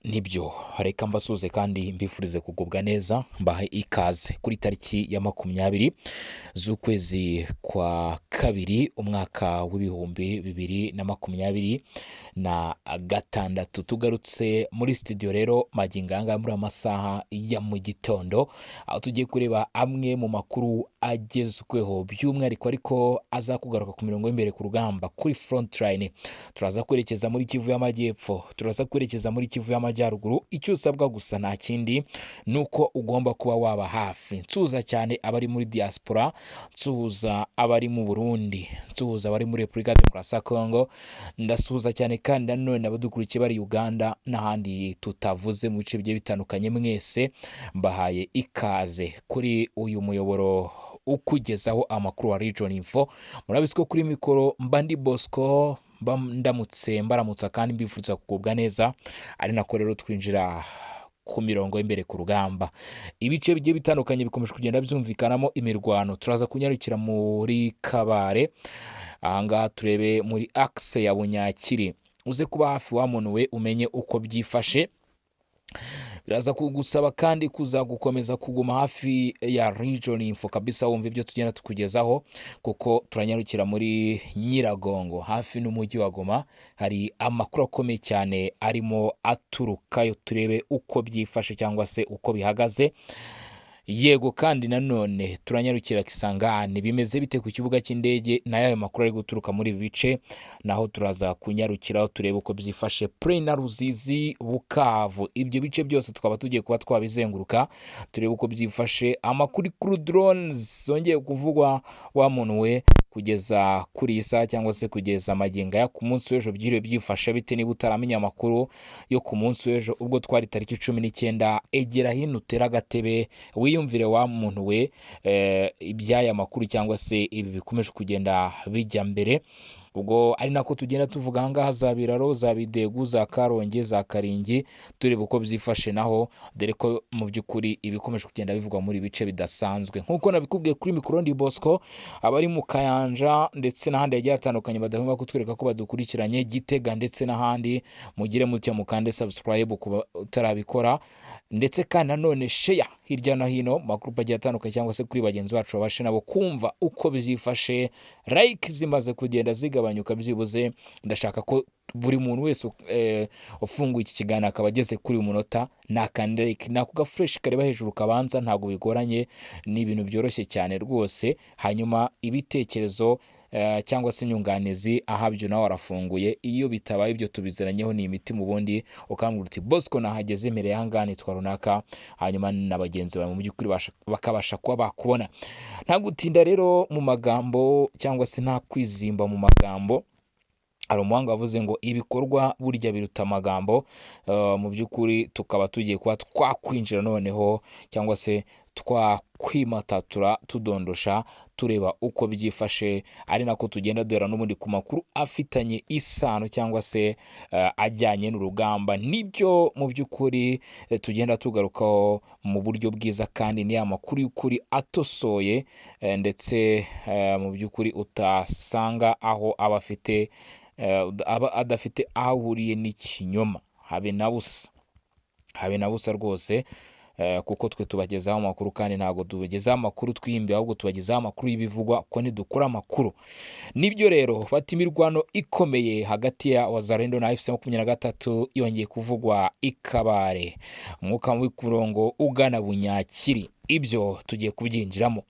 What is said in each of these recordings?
Nibyo reka mbasuze kandi mbifurize kugubwa neza mbahe ikaze kuri tariki ya 20 z'ukwezi kwa kabiri umwaka w'ibihumbi 2026 tugarutse muri studio rero maginganga muri amasaha ya mu gitondo aho tugiye kureba amwe mu makuru agezweho by'umwihariko ariko azakugaruka ku mirongo y'imbere ku rugamba kuri front line. Turaza kwerekeza muri Kivu y'Amajyepfo, turaza kwerekeza muri Kivu y'Amajyaruguru. Icyo usabwa gusa nta kindi nuko ugomba kuba waba hafi. Nsuhuza cyane abari muri diaspora, nsuhuza abari mu Burundi, nsuhuza abari muri Repubulika Demokarasi ya Kongo, ndasuhuza cyane kandi nanone abadukurikiye bari Uganda n'ahandi tutavuze mu bice bigiye bitandukanye. Mwese mbahaye ikaze kuri uyu muyoboro ukugezaho amakuru wa Region Info. Murabizi ko kuri mikoro Mbandi Bosco mbaramutsa kandi mbifuza kugubwa neza, ari nako rero twinjira ku mirongo y'imbere ku rugamba. Ibice bigiye bitandukanye bikomeje kugenda byumvikanamo imirwano. Turaza kunyarukira muri Kabare, ahangaha turebe muri axe ya Bunyakiri. Uze kuba hafi wa muntu we umenye uko byifashe. Biraza kugusaba kandi gukomeza kuguma hafi ya Region Info kabisa, wumva ibyo tugenda tukugezaho, kuko turanyarukira muri Nyiragongo hafi n'umujyi wa Goma. Hari amakuru akomeye cyane arimo aturukayo, turebe uko byifashe cyangwa se uko bihagaze. Yego kandi nanone turanyarukira Kisangani, bimeze bite ku kibuga cy'indege, nayo makuru ari guturuka muri ibi bice. Naho turaza kunyarukiraho turebe uko byifashe Prena, Ruzizi, Bukavu. Ibyo bice byose twaba tugiye kuba twabizenguruka turebe uko byifashe. Amakuru kuri drones zongeye kuvugwa wa muntu we kugeza kuri isa cyangwa se kugeza amaginga ya ku munsi w'ejo byiriwe byifashe bite. Niba utaramenya amakuru yo ku munsi w'ejo ubwo twari tariki 19, egera hino utera agatebe wiyumvire wa muntu we ibyaya makuru cyangwa se ibi bikomeje kugenda bijya mbere. Ubwo ari nako tugenda tuvuga ahangaha za Biraro, za Bidegu, za Karongi, za Karingi, turebe uko byifashe naho, dore ko mu by'ukuri ibikomeje kugenda bivugwa muri bice bidasanzwe. Nkuko nabikubwiye kuri mikoro Ndi Bosco, abari mu Kayanja ndetse n'ahandi yagiye atandukanye badahwema kutwereka ko badukurikiranye, Gitega ndetse n'ahandi. Mugire mutya mukande subscribe kuba utarabikora, ndetse kandi nanone share hirya no hino makuru agiye atandukanye cyangwa se kuri bagenzi bacu babashe nabo kumva uko byifashe. Like zimaze kugenda zigabanyuka byibuze, ndashaka ko buri muntu wese ufunguye iki kiganiro akaba ageze kuri umunota nakanda like nako ga fresh kareba hejuru kabanza. Ntago bigoranye, ni ibintu byoroshye cyane rwose. Hanyuma ibitekerezo cyangwa se inyunganizi ahabyo nawe warafunguye. Iyo bitabaye ibyo tubizeranyeho ni imiti mu bundi ukambwira uti Bosco nahageze mbere y'ahangana itwa runaka, hanyuma na bagenzi bawe mu by'ukuri bakabasha kuba bakubona. Nta gutinda rero mu magambo cyangwa se nta kwizimba mu magambo. Hari umuhanga wavuze ngo ibikorwa burya biruta amagambo. Mu by'ukuri tukaba tugiye kuba twakwinjira noneho cyangwa se twakwimatatira tudondosha tureba uko byifashe, ari nako tugenda duhera n'ubundi ku makuru afitanye isano cyangwa se ajyanye n'urugamba. Nibyo mu by'ukuri tugenda tugarukaho mu buryo bwiza, kandi ni amakuru y'ukuri atosoye, ndetse mu by'ukuri utasanga aho abafite adafite ahuriye n'ikinyoma habe na busa rwose. Kuko twe tubagezaho amakuru, kandi ntago tubagezaho amakuru twimbi, ahubwo tubagezaho amakuru y'ibivugwa ko nidukora amakuru. Nibyo rero bati imirwano ikomeye hagati ya Wazalendo na FC23 yongeye kuvugwa Ikabare, umwuka w'ikurongo ugana Bunyakiri. Ibyo tugiye kubyinjiramo.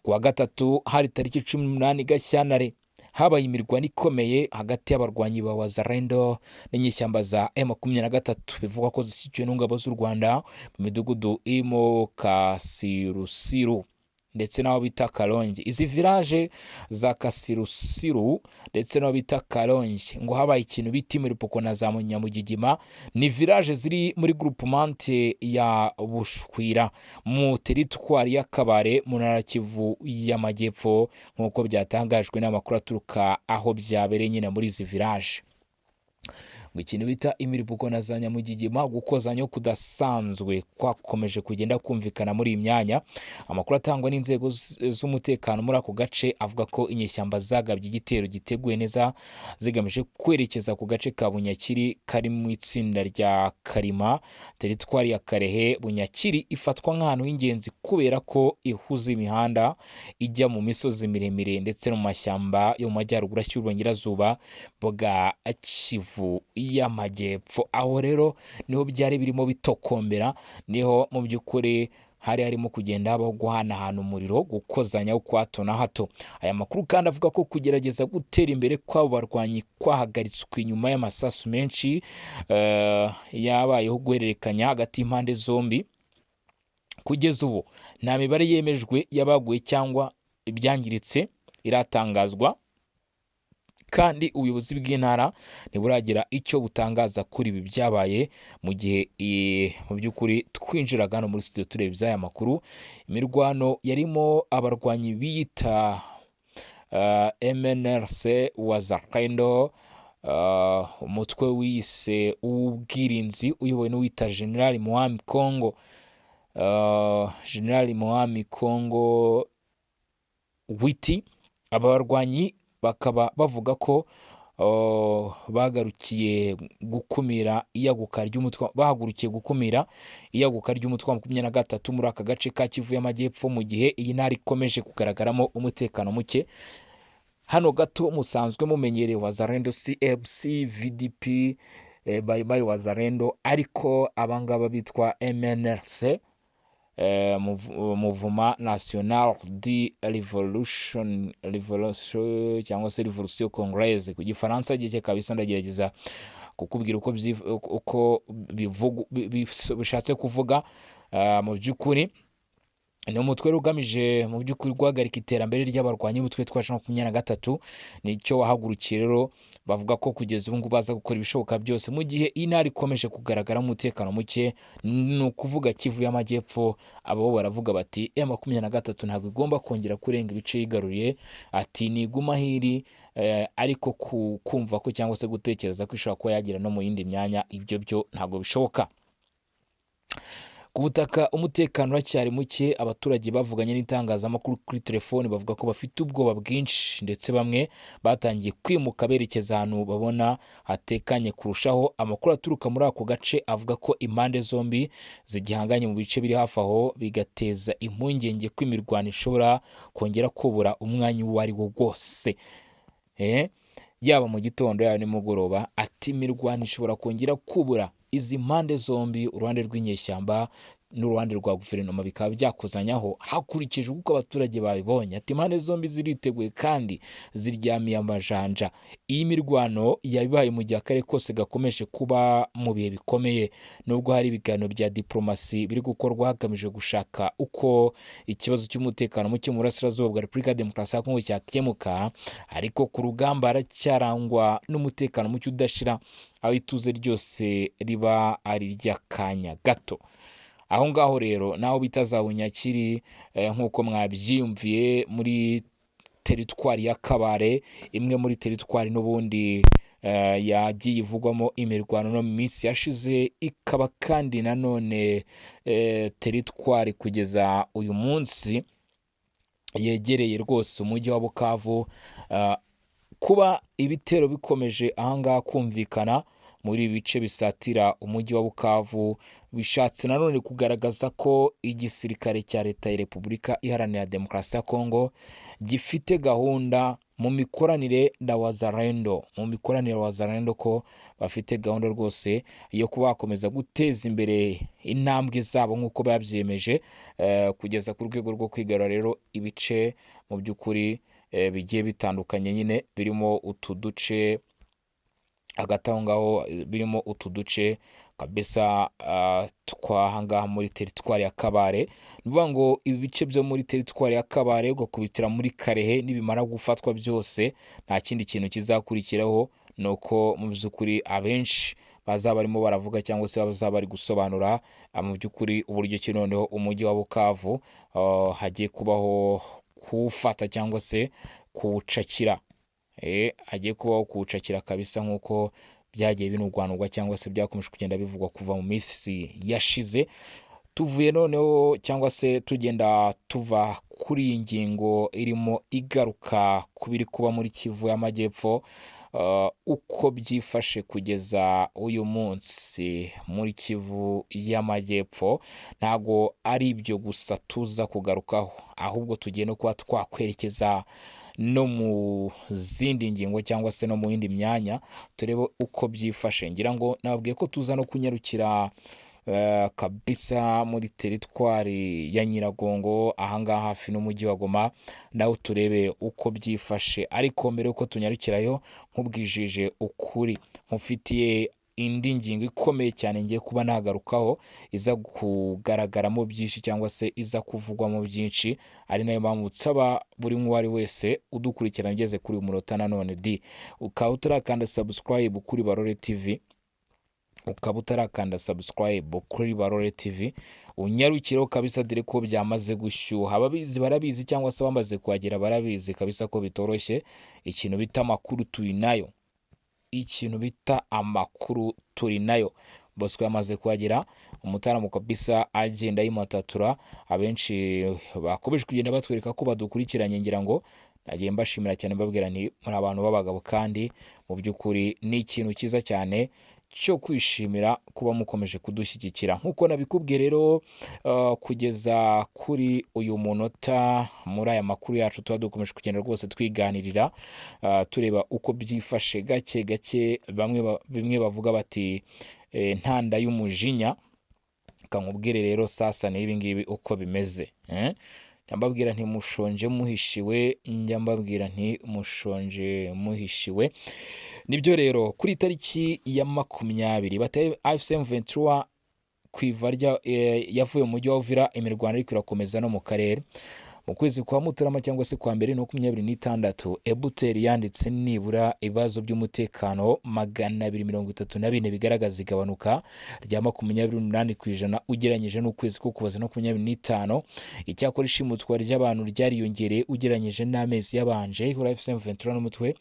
Kuwa gatatu hari tariki 18 Gashyantare habaye imirwano ikomeye hagati y'abarwanyi ba Wazalendo n'inyeshyamba za M23, bivugwa ko zishyuwe n'ingabo z'u Rwanda mu midugudu irimo Kasirusiru ndetse n'aho bita Karongi. Izi village za Kasirusiru ndetse n'aho bita Karongi ngo habaye ikintu bita Imuripuko na za Munyamugigima. Ni village ziri muri groupement ya Bushwira mu teritwari ya Kabare mu ntara Kivu y'Amajyepfo, nk'uko byatangajwe n'amakuru aturuka aho byabereye nyine muri izi village. ngo ikintu bita imiripuko na za nyamugigima gukozanyo kudasanzwe kwakomeje kugenda kumvikana muri iyi myanya. Amakuru atangwa n'inzego z'umutekano muri ako gace avuga ko inyeshyamba zagabye igitero giteguye neza zigamije kwerekeza ku gace ka Bunyakiri kari mu itsinda rya Karima, teritwari ya Karehe. Bunyakiri ifatwa nk'ahantu h'ingenzi kubera ko ihuza imihanda ijya mu misozi miremire ndetse no mu mashyamba yo mu majyaruguru ashyira uburengerazuba bwa Kivu y'Amajyepfo. Aho rero niho byari birimo bitokombera, niho mu by'ukuri hari harimo kugenda habaho guhanahana umuriro, gukozanya kwa hato na hato. Aya makuru kandi avuga ko kugerageza gutera imbere kw'abo barwanyi kwahagaritswe inyuma y'amasasu menshi yabayeho guhererekanya hagati y'impande zombi. Kugeza ubu nta mibare yemejwe y'abaguye cyangwa ibyangiritse iratangazwa, kandi ubuyobozi bw'intara ntiburagira icyo butangaza kuri ibi byabaye mu gihe mu by'ukuri twinjiraga hano muri studio tureba iby'aya makuru. Imirwano yarimo abarwanyi biyita MNRC Wazalendo, umutwe wise uw'ubwirinzi uyobowe n'uwita General Mohamed Kongo, General Mohamed Kongo Witi. Aba barwanyi bakaba bavuga ko bahagurukiye gukumira iyaguka ry'umutwe wa 23 muri aka gace ka Kivu y'Amajyepfo, mu gihe iyi ntara ikomeje kugaragaramo umutekano muke. Hano gato musanzwe mumenyereye Wazalendo CFC VDP bye Wazalendo, ariko abangaba bitwa MNRC, Mouvement National de Revolution cyangwa se Revolution Congolaise ku gifaransa gike kabisa. Ndagerageza kukubwira uko bishatse kuvuga. Mu by'ukuri ni umutwe ugamije mu by'ukuri guhagarika iterambere ry'abarwanyi b'utwe twa 23. Nicyo wahagurukiye rero, bavuga ko kugeza ubu ngubu baza gukora ibishoboka byose mu gihe intara ikomeje kugaragara mu umutekano muke. Ni ukuvuga Kivu y'Amajyepfo, abo baravuga bati M23 ntabwo igomba kongera kurenga ibice yigaruriye, ati niguma hiri, ariko kumva ko cyangwa se gutekereza ko ishobora kuba yagira no mu yindi myanya, ibyo byo ntabwo bishoboka. Ku butaka umutekano uracyari muke. Abaturage bavuganye n'itangazamakuru kuri telefone bavuga ko bafite ubwoba bwinshi, ndetse bamwe batangiye kwimuka berekeza ahantu babona hatekanye kurushaho. Amakuru aturuka muri ako gace avuga ko impande zombi zigihanganye mu bice biri hafi aho, bigateza impungenge ko imirwano ishobora kongera kubura umwanya uwo ari wo wose, yaba mu gitondo yaba nimugoroba. Ati imirwano ishobora kongera kubura izi mpande zombi, uruhande rw'inyeshyamba n'uruhande rwa guverinoma bikaba byakozanyaho hakurikije uko abaturage babibonye. Ati impande zombi ziriteguye kandi ziryamiye amajanja. Iyi mirwano yabaye mu gihe akarere kose gakomeje kuba mu bihe bikomeye, nubwo hari ibiganiro bya diplomasi biri gukorwa hagamije gushaka uko ikibazo cy'umutekano muke mu burasirazuba bwa Repubulika ya Demokarasi ya Kongo cyakemuka, ariko ku rugamba haracyarangwa n'umutekano muke udashira, aho ituze ryose riba ari iry'akanya gato. Aho ngaho rero naho bita za Bunyakiri, nk'uko mwabyiyumviye, muri teritwari ya Kabare, imwe muri teritwari n'ubundi yagiye ivugwamo imirwano no mu minsi yashize, ikaba kandi nanone teritwari kugeza uyu munsi yegereye rwose umujyi wa Bukavu. Kuba ibitero bikomeje ahangaha kumvikana muri bice bisatira umujyi wa Bukavu, bishatse nanone kugaragaza ko igisirikare cya leta ya Repubulika Iharanira Demokarasi ya Kongo gifite gahunda mu mikoranire na Wazalendo, ko bafite gahunda rwose yo kuba bakomeza guteza imbere intambwe zabo nk'uko babyemeje, kugeza ku rwego rwo kwigarura rero ibice mu by'ukuri bigiye bitandukanye nyine birimo utu duce hagati aho ngaho, birimo utu duce kabisa twahangaha muri teritwari ya Kabare. Nuvuga ngo ibi bice byo muri teritwari ya Kabare ugakubitira muri Karehe nibimara gufatwa byose, nta kindi kintu kizakurikiraho, nuko mu by'ukuri abenshi bazaba barimo baravuga cyangwa se bazaba bari gusobanura mu by'ukuri uburyo ki noneho umujyi wa Bukavu hagiye kubaho kuwufata cyangwa se kuwucakira, hagiye kubaho kuwucakira kabisa nk'uko byagiye binurwanurwa cyangwa se byakomeje kugenda bivugwa kuva mu minsi yashize. Tuvuye noneho cyangwa se tugenda tuva kuri iyi ngingo irimo igaruka ku biri kuba muri Kivu y'Amajyepfo, uko byifashe kugeza uyu munsi muri Kivu y'Amajyepfo, ntago ari ibyo gusa tuza kugarukaho, ahubwo tugiye no kuba twakwerekeza no mu zindi ngingo cyangwa se no mu yindi myanya turebe uko byifashe. Ngira ngo nababwiye ko tuza no kunyarukira kabisa muri teritwari ya Nyiragongo, ahangaha hafi n'umujyi wa Goma, naho turebe uko byifashe. Ariko mbere yuko tunyarukirayo, nkubwijije ukuri, nkufitiye indi ngingo ikomeye cyane ngiye kuba nagarukaho, iza kugaragaramo byinshi cyangwa se iza kuvugwamo byinshi, ari nayo mpamvu nsaba buri umwe ari wese udukurikirana ugeze kuri uyu munota nanone ukaba utarakanda subscribe kuri Barore TV, ukaba utarakanda subscribe kuri Barore TV, unyarukireho kabisa, dore ko byamaze gushyuha. Ababizi barabizi cyangwa se bamaze kuhagera barabizi kabisa ko bitoroshye. Ikintu bita amakuru turi nayo, ikintu bita amakuru turi nayo. Bosco yamaze kuhagera, umutaramu kabisa agenda yimatatura. Abenshi bakomeje kugenda batwereka ko badukurikiranye, ngira ngo nagiye mbashimira cyane, mbabwira nti muri abantu b'abagabo, kandi mu by'ukuri ni ikintu cyiza cyane cyo kwishimira kuba mukomeje kudushyigikira. Nkuko nabikubwiye rero, kugeza kuri uyu munota muri aya makuru yacu tuba dukomeje kugenda rwose twiganirira, tureba uko byifashe gake gake. Bimwe bavuga bati ntanda y'umujinya. Kankubwire rero sasa n'ibi ngibi uko bimeze, mbabwira nti mushonje muhishiwe, njya mbabwira nti mushonje muhishiwe. Nibyo rero, kuri tariki ya 20 bateye AFC M23 kwiva yavuye mu mujyi wa Uvira, imirwano ariko irakomeza no mu karere. Mu kwezi kwa Mutarama cyangwa se kwa mbere 26, Ebuteri yanditse nibura ibibazo by'umutekano 234 bigaragaza igabanuka rya 28% ugereranyije n'ukwezi ko kubaza 25. Icyakora ishimutwa ry'abantu ryariyongereye ugereranyije n'amezi yabanje. AFC M23 n'umutwe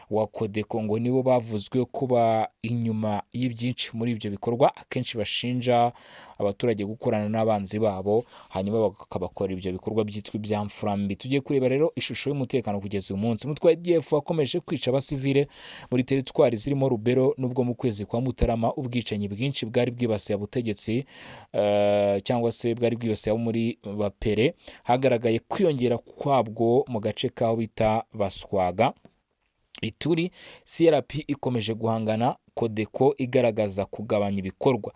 wa Codeco ngo nibo bavuzwe kuba inyuma y'ibyinshi muri ibyo bikorwa, akenshi bashinja abaturage gukorana n'abanzi babo, hanyuma bakabakora ibyo bikorwa byitwa ibyamfurambi. Tugiye kureba rero ishusho y'umutekano kugeza uyu munsi. Umutwe wa ADF wakomeje kwica abasivile muri teritwari zirimo Rubero, nubwo mu kwezi kwa Mutarama ubwicanyi bwinshi bwari bwibasiye ubutegetsi, cyangwa se bwari bwibasiye abo muri Bapere, hagaragaye kwiyongera kwabwo mu gace kaho bita Baswaga. Ituri CRP ikomeje guhangana, Codeco igaragaza kugabanya ibikorwa.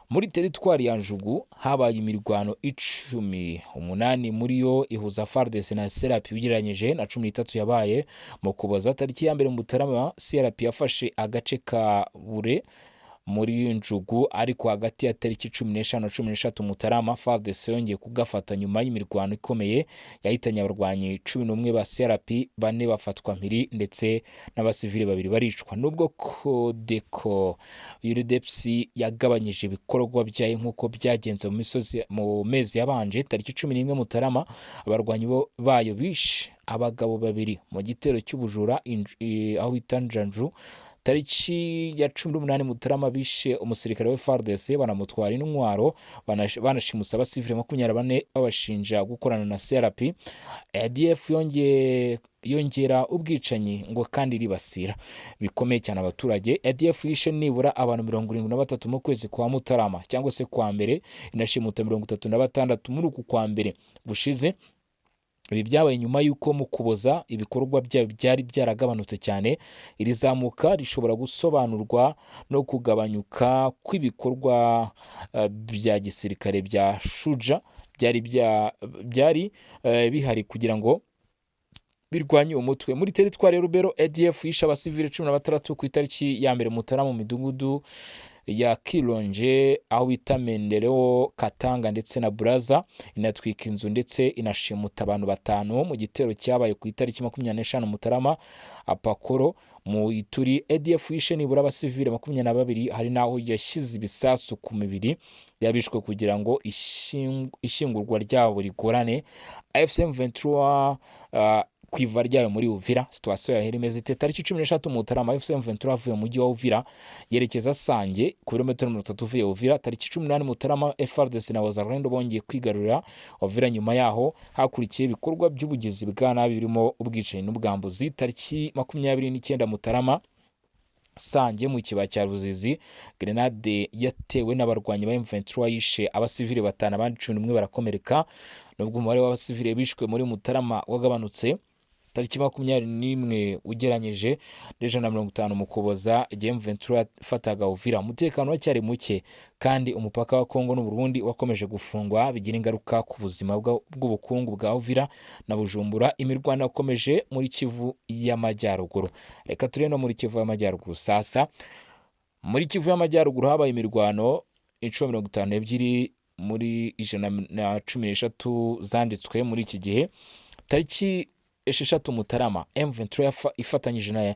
Muri teritwari ya Njugu habaye imirwano 18 muri yo ihuza FARDC na CRP ugereranyije na 13 yabaye mu Kuboza. Tariki ya 1 Mutarama CRP yafashe agace ka Bure muri Njugu, ariko hagati ya tariki 15 na 13 Mutarama FARDC yongeye kugafata nyuma y'imirwano ikomeye yahitanye abarwanyi 11 ba CRP, 4 bafatwa mpiri ndetse n'abasivile 2 baricwa. Nubwo Codeco URDPS yagabanyije ibikorwa byayo nk'uko byagenze mu mezi yabanje, tariki 11 Mutarama abarwanyi bayo bishe abagabo 2 mu gitero cy'ubujura aho bita Njanju. Tariki ya 18 Mutarama bishe umusirikare wa FARDC, banamutwara intwaro, banashimusa abasivile 24 babashinja gukorana na CRP. ADF yongera ubwicanyi ngo kandi ribasira bikomeye cyane abaturage. ADF yishe nibura abantu 73 mu kwezi kwa Mutarama cyangwa se kwa mbere, inashimuta 36 muri uku kwa mbere gushize. Ibi byabaye nyuma y'uko mu Kuboza ibikorwa byari byaragabanutse cyane. Iri zamuka rishobora gusobanurwa no kugabanyuka kw'ibikorwa bya gisirikare bya Shuja byari bihari kugira ngo birwanye umutwe. Muri teritwari ya Rubero ADF yishe abasivile 16 ku itariki ya 1 Mutarama mu midugudu ya Kilonje aho bita Mendeleo, Katanga ndetse na Buraza, inatwika inzu ndetse inashimuta abantu 5 mu gitero cyabaye ku itariki 25 Mutarama Apakoro mu Ituri. ADF yishe nibura abasivile 22, hari naho yashyize ibisasu ku mibiri yabishwe kugira ngo ishingurwa ryabo rigorane. AFC M23 kwiva ryayo muri Uvira. Situation yahera imeze ite? Tariki 13 Mutarama FC M23 avuye mu mujyi wa Uvira yerekeza Sange ku birometero 30 uvuye Uvira. Tariki 18 Mutarama FARDC na Wazalendo bongeye kwigarurira Uvira. Nyuma yaho hakurikiye ibikorwa by'ubugizi bwa nabi birimo ubwicanyi n'ubwambuzi. Tariki 29 Mutarama Sange mu kibaya cya Ruzizi, grenade yatewe n'abarwanyi ba M23 yishe abasivile batanu, abandi 11 barakomereka. Nubwo umubare w'abasivile bishwe muri Mutarama wagabanutse tariki 21 ugeranyije n'150 mu Kuboza, igihe M23 yafataga Uvira. Umutekano wacyari muke kandi umupaka wa Kongo n'u Burundi wakomeje gufungwa, bigira ingaruka ku buzima bw'ubukungu bwa Uvira na Bujumbura. Imirwano yakomeje muri Kivu y'Amajyaruguru. Reka turebe no muri Kivu y'Amajyaruguru. Sasa muri Kivu y'Amajyaruguru habaye imirwano inshuro 52 muri 113 zanditswe muri iki gihe. Tariki 6 Mutarama M23 ifatanyije na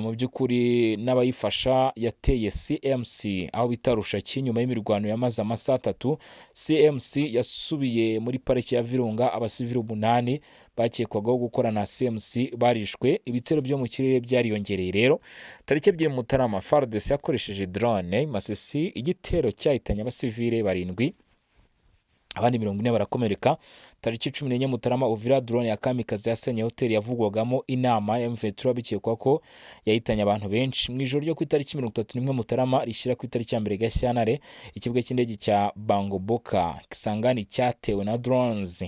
mu by'ukuri n'abayifasha yateye CMC aho bitarusha nyuma y'imirwano yamaze amasaha 3. CMC yasubiye muri pariki ya Virunga. Abasivili 8 bakekwagaho gukora na CMC barishwe. Ibitero byo mu kirere byariyongereye. Rero tariki 2 Mutarama FARDC yakoresheje drone Masisi, igitero cyahitanye abasivile 7, abandi 40 barakomereka. Tariki 14 Mutarama Uvira drone ya Kamikaze yasenye hoteli yavugwagamo inama ya M23 bikekwa ko yahitanye abantu benshi. Mu ijoro ryo ku itariki 31 Mutarama rishyira ku itariki ya 1 Gashyantare, ikibuga cy'indege cya Bangoboka Kisangani cyatewe na drones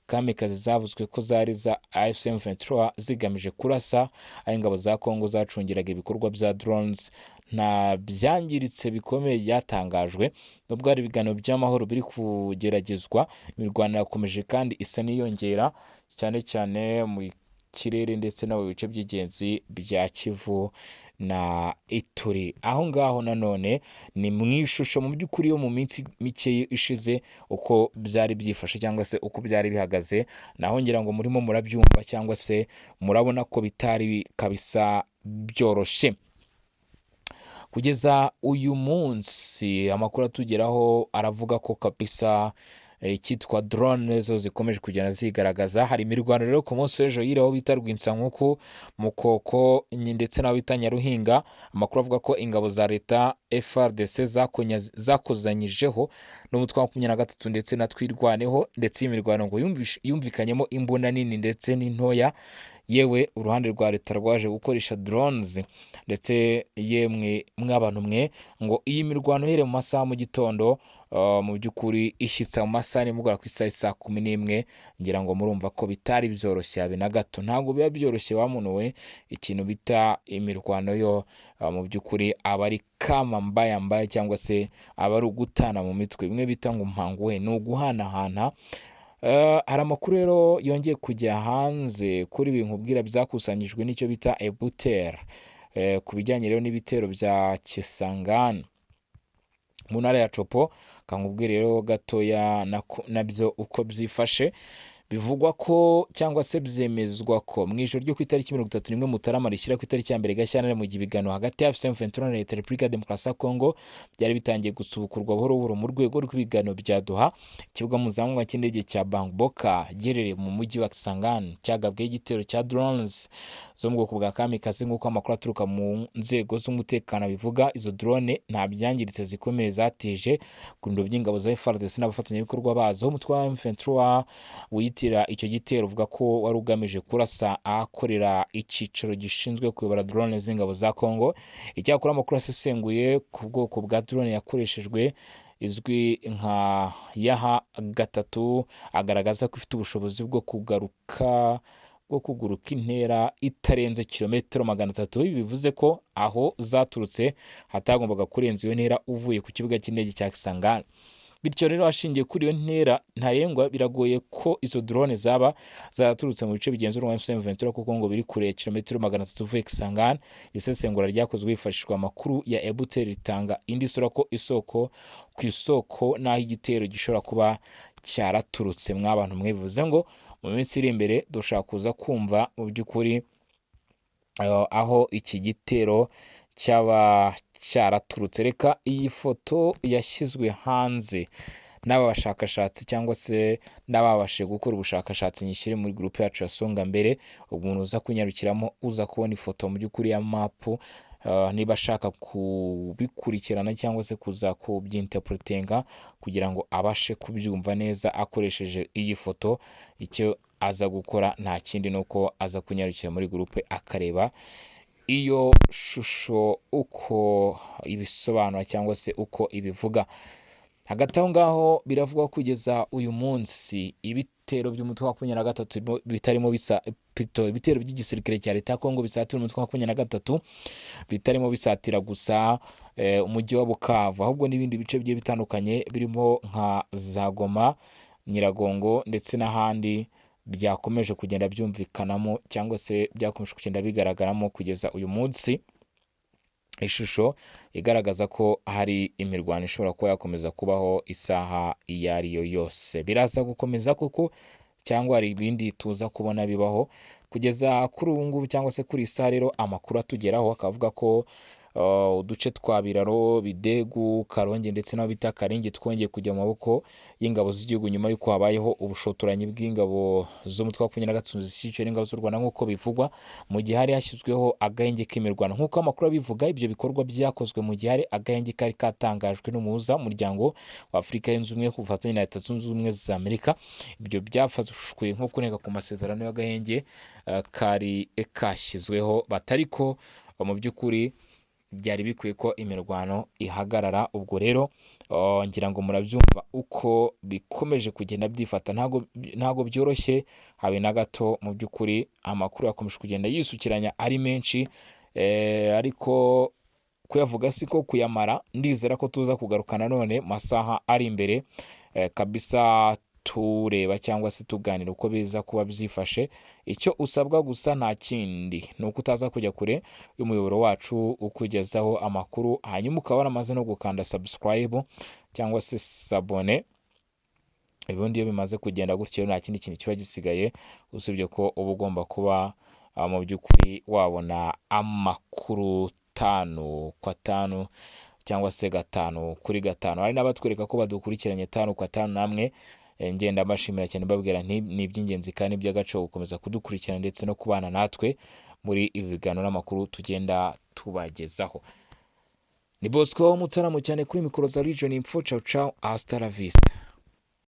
Kamikaze zavuzwe ko zari za AFC M23 zigamije kurasa aho ingabo za Kongo zacungiraga ibikorwa bya drones. Nta byangiritse bikomeye byatangajwe, nubwo ari ibiganiro by'amahoro biri kugeragezwa. Imirwano yakomeje kandi isa n'iyongera cyane cyane mu kirere ndetse no mu bice by'ingenzi bya Kivu na Ituri. Aho ngaho nanone ni mu ishusho mu by'ukuri yo mu minsi mike ishize uko byari byifashe cyangwa se uko byari bihagaze. Naho ngira ngo murimo murabyumva cyangwa se murabona ko bitari kabisa byoroshye. Kugeza uyu munsi amakuru atugeraho aravuga ko kabisa cyitwa drone zo zikomeje kugenda zigaragaza. Hari imirwano rero ku munsi w'ejo yiraho bita Rwinsankuku, Mukoko ndetse n'aho bita Nyaruhinga. Amakuru avuga ko ingabo za leta FARDC zakozanyijeho n'umutwe wa 23 ndetse na Twirwaneho, ndetse imirwano ngo yumvikanyemo imbunda nini ndetse n'intoya. Yewe uruhande rwa leta rwaje gukoresha drones ndetse yemwe mw'abantu mwe ngo iyi mirwano here mu masaha mu gitondo mu by'ukuri ishyitsa mu masaha nimugora ku isaha 11. Ngira ngo murumva ko bitari byoroshye habe na gato. Ntabwo biba byoroshye wamunuwe ikintu bita imirwano yo mu by'ukuri abari kama mbaya cyangwa se abari ugutana mu mitwe, bimwe bita ngo mpanguwe ni uguhanahana. Hari amakuru rero yongeye kujya hanze kuri ibintu nkubwira byakusanyijwe n'icyo bita Ebuter ku bijyanye rero n'ibitero bya Kisangani mu ntara ya Copo. Kankubwira rero gatoya nabyo uko byifashe. Bivugwa ko cyangwa se byemezwa ko mu ijoro ryo ku itariki 31 Mutarama rishyira ku itariki ya 1 Gashyantare mu gibigano hagati ya FCM 23 na Repubulika ya Demokarasi ya Kongo byari bitangiye gusubukurwa buhoro buhoro mu rwego rw'ibigano bya Doha. Ikibuga mpuzamahanga cy'indege cya Bangoboka giherereye mu mujyi wa Kisangani cyagabweho igitero cya drones zo mu bwoko bwa Kamikaze nk'uko amakuru aturuka mu nzego z'umutekano bivuga. Izo drone nta byangiritse zikomeye zateje ku biro by'ingabo za FARDC n'abafatanyabikorwa bazo. Umutwe wa M23 witira icyo gitero uvuga ko wari ugamije kurasa ahakorera icyiciro gishinzwe kuyobora drone z'ingabo za Kongo. Icyakora amakuru asesenguye ku bwoko bwa drone yakoreshejwe izwi nka Yaha 3 agaragaza ko ifite ubushobozi bwo kuguruka intera itarenze kilometero 300. Ibi bivuze ko aho zaturutse hatagombaga kurenza iyo ntera uvuye ku kibuga cy'indege cya Kisangani. Bityo rero ashingiye kuri iyo ntera ntarengwa biragoye ko izo drone zaba zaturutse mu bice bigenzurwa na M23 kuko ngo biri kure kilometero 300 uvuye Kisangani. Isesengura ryakozwe hifashishwa amakuru ya Ebuter ritanga indi sura ko ku isoko naho igitero gishobora kuba cyaraturutse mw'abantu mwe. Bivuze ngo mu minsi iri imbere dushaka kuza kumva mu by'ukuri aho iki gitero cyaba cyaraturutse. Reka iyi foto yashyizwe hanze n'aba bashakashatsi cyangwa se n'ababashije gukora ubushakashatsi nyishyire muri groupe yacu ya Songa Mbere, umuntu uza kunyarukiramo uza kubona ifoto mu by'ukuri ya mapu. Niba ashaka kubikurikirana cyangwa se kuza kubyinterpretinga kugira ngo abashe kubyumva neza akoresheje iyi foto, icyo aza gukora nta kindi nuko aza kunyarukira muri groupe akareba iyo shusho uko ibisobanura cyangwa se uko ibivuga. Hagati aho ngaho biravugwa kugeza uyu munsi ibitero by'umutwe wa 23 bitarimo ibitero by'igisirikare cya leta ya Kongo bisatira umutwe wa 23 bitarimo bisatira gusa umujyi wa Bukavu, ahubwo n'ibindi bice bigiye bitandukanye birimo nka za Goma, Nyiragongo ndetse n'ahandi byakomeje kugenda byumvikanamo cyangwa se byakomeje kugenda bigaragaramo kugeza uyu munsi ishusho igaragaza ko hari imirwano ishobora kuba yakomeza kubaho isaha iyo ari yo yose. Biraza gukomeza kuko cyangwa hari ibindi tuza kubona bibaho kugeza kuri ubu ngubu cyangwa se kuri isaha. Rero amakuru atugeraho akavuga ko uduce twa Biraro, Bidegu, Karongi ndetse n'aho bita Karenge twongeye kujya mu maboko y'ingabo z'igihugu nyuma y'uko habayeho ubushotoranyi bw'ingabo z'umutwe wa 23 zishyigikira n'ingabo z'u Rwanda nk'uko bivugwa, mu gihe hari hashyizweho agahenge k'imirwano nk'uko amakuru abivuga. Ibyo bikorwa byakozwe mu gihe hari agahenge kari katangajwe n'umuhuza umuryango wa Afurika yunze ubumwe ku bufatanye na Leta Zunze Ubumwe za Amerika. Ibyo byafashwe nko kunenga ku masezerano y'agahenge kari kashyizweho, batariko mu by'ukuri byari bikwiye ko imirwano ihagarara. Ubwo rero ngira ngo murabyumva uko bikomeje kugenda byifata, ntago byoroshye habe na gato. Mu by'ukuri amakuru yakomeje kugenda yisukiranya ari menshi, ariko kuyavuga siko kuyamara. Ndizera ko tuza kugarukana none masaha ari imbere kabisa tureba cyangwa se tuganira uko biza kuba byifashe. Icyo usabwa gusa nta kindi ni uko utaza kujya kure y'umuyoboro wacu ukugezaho amakuru, hanyuma ukaba waramaze no gukanda subscribe cyangwa se sabone. Ubundi iyo bimaze kugenda gutyo nta kindi kintu kiba gisigaye usibye ko uba ugomba kuba mu by'ukuri wabona amakuru 5 kwa 5 cyangwa se 5 kuri 5. Hari n'abatwereka ko badukurikiranye 5 kwa 5 namwe ngenda mbashimira cyane babwira nti ni iby'ingenzi kandi by'agaciro gukomeza kudukurikirana ndetse no kubana natwe muri ibi biganiro n'amakuru tugenda tubagezaho. Ni Bosco Mutarama cyane kuri mikoro za Region Info. Ciao ciao, hasta la vista.